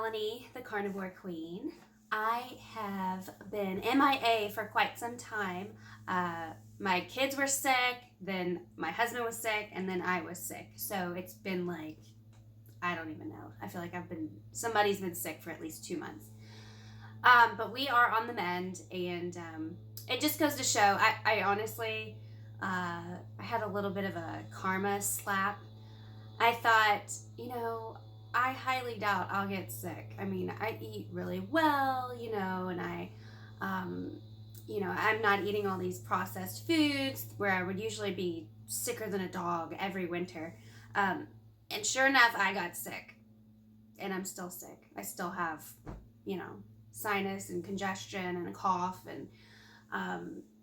Melanie, the Carnivore Queen. I have been MIA for quite some time. My kids were sick, then my husband was sick, and then I was sick. So it's been like, I don't even know. I feel like somebody's been sick for at least 2 months. But we are on the mend, and it just goes to show, I honestly, I had a little bit of a karma slap. I thought, I highly doubt I'll get sick. I mean, I eat really well, and I'm not eating all these processed foods where I would usually be sicker than a dog every winter. And sure enough, I got sick, and I'm still sick. I still have, sinus and congestion and a cough. And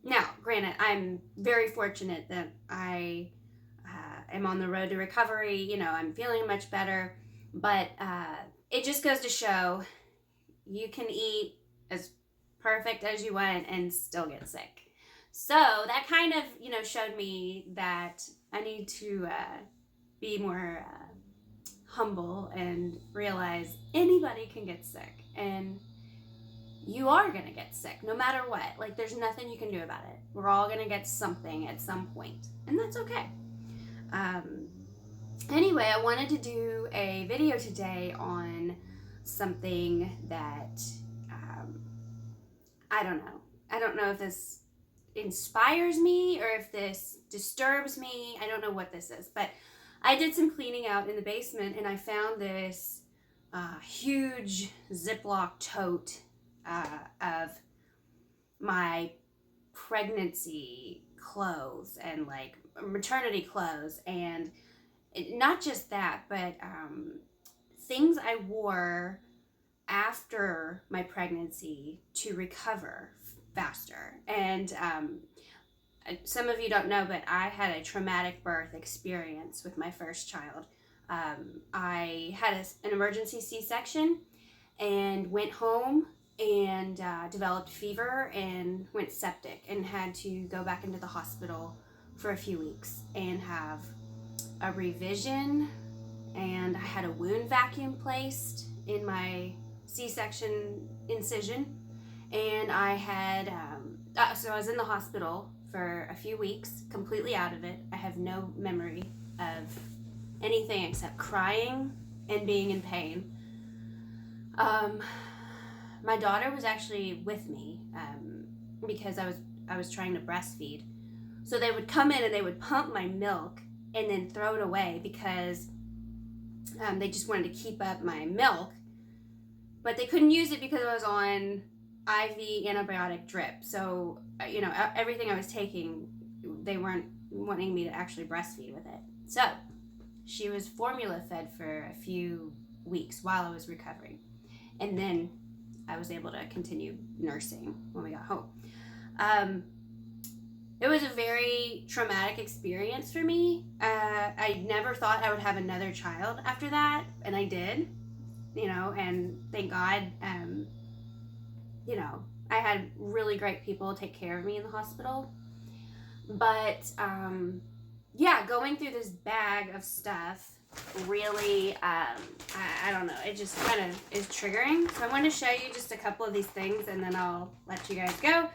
now, granted, I'm very fortunate that I am on the road to recovery. I'm feeling much better. But it just goes to show you can eat as perfect as you want and still get sick. So that kind of, showed me that I need to be more humble and realize anybody can get sick. And you are going to get sick no matter what. Like, there's nothing you can do about it. We're all going to get something at some point. And that's okay. Anyway, I wanted to do a video today on something that, I don't know. I don't know if this inspires me or if this disturbs me. I don't know what this is, but I did some cleaning out in the basement and I found this huge Ziploc tote of my pregnancy clothes and like maternity clothes, and not just that, but things I wore after my pregnancy to recover faster. And some of you don't know, but I had a traumatic birth experience with my first child. I had an emergency C-section and went home and developed fever and went septic and had to go back into the hospital for a few weeks and have a revision, and I had a wound vacuum placed in my C-section incision, and I had so I was in the hospital for a few weeks, completely out of it. I have no memory of anything except crying and being in pain. My daughter was actually with me because I was trying to breastfeed, so they would come in and they would pump my milk and then throw it away because they just wanted to keep up my milk. But they couldn't use it because I was on IV antibiotic drip. So, everything I was taking, they weren't wanting me to actually breastfeed with it. So, she was formula fed for a few weeks while I was recovering. And then I was able to continue nursing when we got home. It was a very traumatic experience for me. I never thought I would have another child after that, and I did, and thank God, I had really great people take care of me in the hospital. But, going through this bag of stuff really, I don't know, it just kind of is triggering. So I want to show you just a couple of these things, and then I'll let you guys go.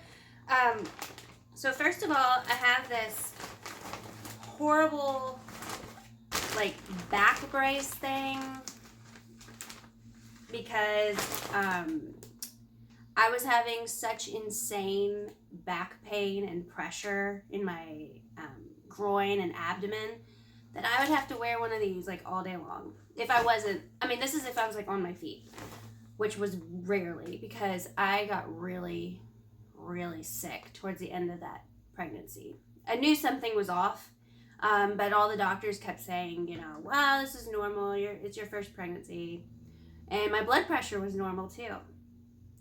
So first of all, I have this horrible, like, back brace thing because I was having such insane back pain and pressure in my groin and abdomen that I would have to wear one of these like all day long. If I wasn't, this is if I was like on my feet, which was rarely, because I got really, really sick towards the end of that pregnancy. I knew something was off, but all the doctors kept saying, well, this is normal, it's your first pregnancy. And my blood pressure was normal too.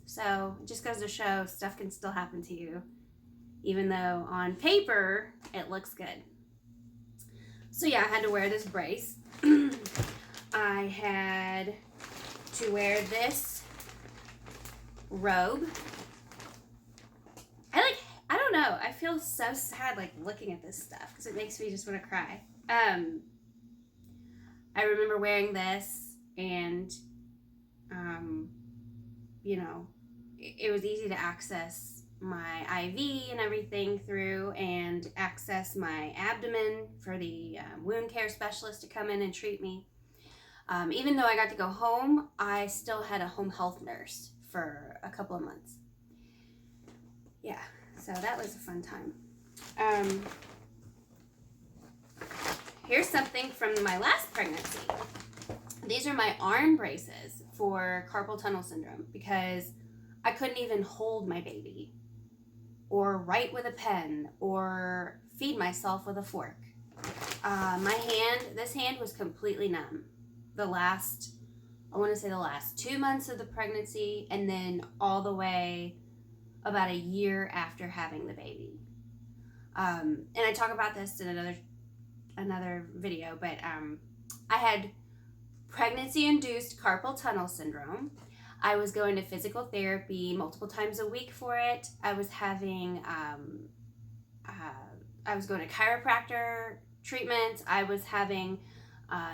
So it just goes to show stuff can still happen to you, even though on paper it looks good. So yeah, I had to wear this brace. I had to wear this robe. I don't know. I feel so sad like looking at this stuff because it makes me just want to cry. I remember wearing this and You know, it was easy to access my IV and everything through, and access my abdomen for the wound care specialist to come in and treat me. Even though I got to go home, I still had a home health nurse for a couple of months. Yeah, so that was a fun time. Here's something from my last pregnancy. These are my arm braces for carpal tunnel syndrome because I couldn't even hold my baby or write with a pen or feed myself with a fork. This hand was completely numb the last 2 months of the pregnancy, and then all the way about a year after having the baby. And I talk about this in another video, but I had pregnancy-induced carpal tunnel syndrome. I was going to physical therapy multiple times a week for it. I was having, I was going to chiropractor treatments. I was having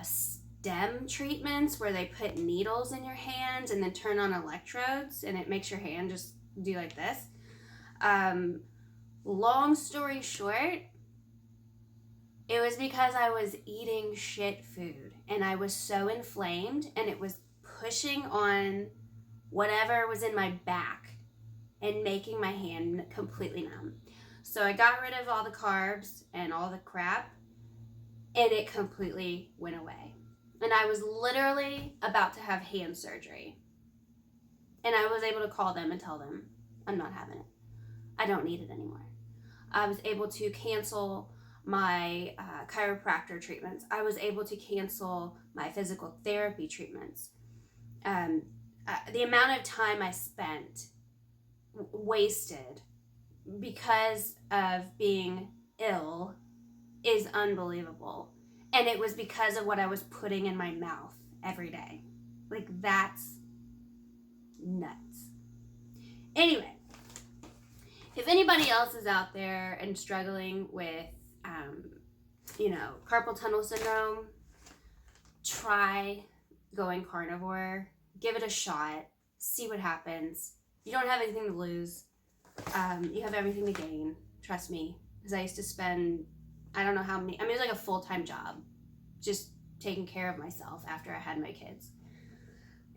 stem treatments where they put needles in your hand and then turn on electrodes, and it makes your hand just do like this. Long story short, it was because I was eating shit food and I was so inflamed, and it was pushing on whatever was in my back and making my hand completely numb. So I got rid of all the carbs and all the crap, and it completely went away. And I was literally about to have hand surgery. And I was able to call them and tell them, I'm not having it. I don't need it anymore. I was able to cancel my chiropractor treatments. I was able to cancel my physical therapy treatments. The amount of time I spent wasted because of being ill is unbelievable. And it was because of what I was putting in my mouth every day. Like, that's nuts. Anyway, if anybody else is out there and struggling with, carpal tunnel syndrome, try going carnivore. Give it a shot. See what happens. You don't have anything to lose. You have everything to gain. Trust me. Because I used to spend, I don't know how many, it was like a full-time job just taking care of myself after I had my kids.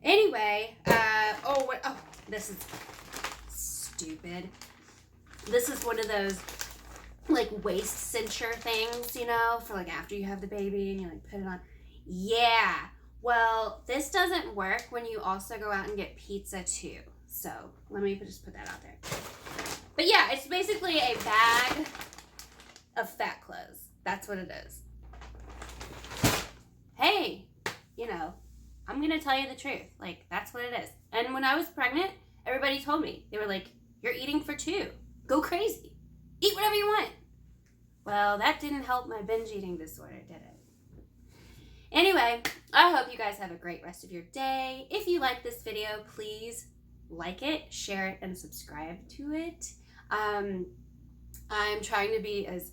Anyway, this is stupid. This is one of those like waist cincher things, for like after you have the baby and you like put it on. Yeah. Well, this doesn't work when you also go out and get pizza too. So let me just put that out there. But yeah, it's basically a bag of fat clothes. That's what it is. Hey, I'm going to tell you the truth. Like, that's what it is. And when I was pregnant, everybody told me, they were like, you're eating for two. Go crazy. Eat whatever you want. Well, that didn't help my binge eating disorder, did it? Anyway, I hope you guys have a great rest of your day. If you like this video, please like it, share it, and subscribe to it. I'm trying to be as,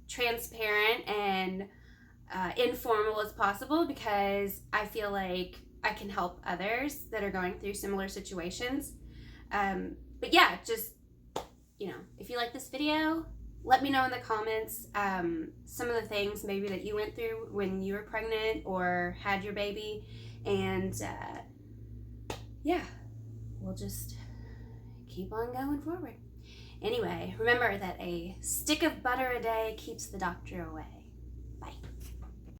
transparent and informal as possible because I feel like I can help others that are going through similar situations. But yeah, just, if you like this video, let me know in the comments some of the things maybe that you went through when you were pregnant or had your baby. And yeah, we'll just keep on going forward. Anyway, remember that a stick of butter a day keeps the doctor away.